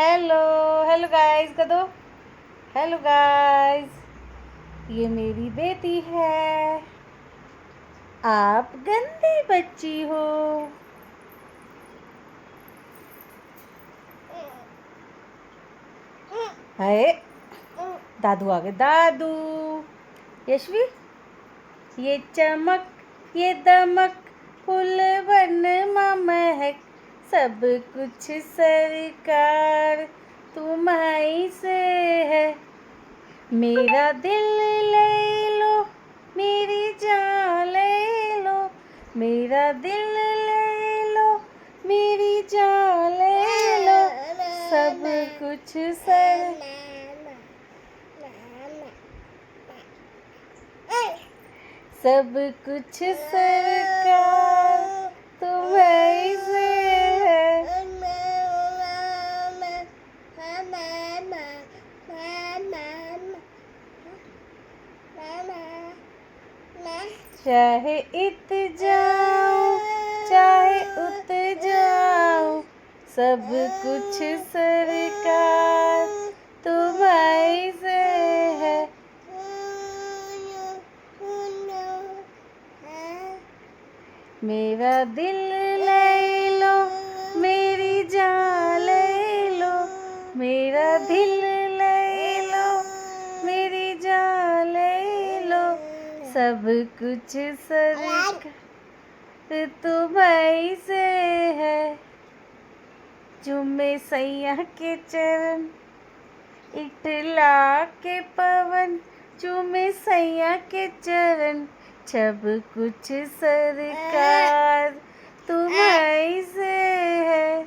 Hello hello guys कर दो। Hello guys, ये मेरी बेटी है। आप गंदी बच्ची हो। हाय, दादू आ गए। दादू, यशवी, ये चमक, ये दमक, फूल बन महक, सब कुछ सरकार तुम्हारी से है। मेरा दिल ले लो, मेरी जान ले लो, मेरा दिल ले लो, मेरी जान ले लो, सब कुछ सब कुछ सरकार तुम्हारी से है। चाहे इत जाओ, चाहे उत जाओ, सब कुछ सरकार तुम्हारी से है। मेरा दिल ले लो, मेरी जान ले लो, मेरा दिल ले लो, मेरी जान ले लो, सब कुछ सरकार तुम्हारी से है। चूमे सैया के चरण, इटला के पवन, चूमे सैया के चरण, सब कुछ सरकार तुम्हारी से है।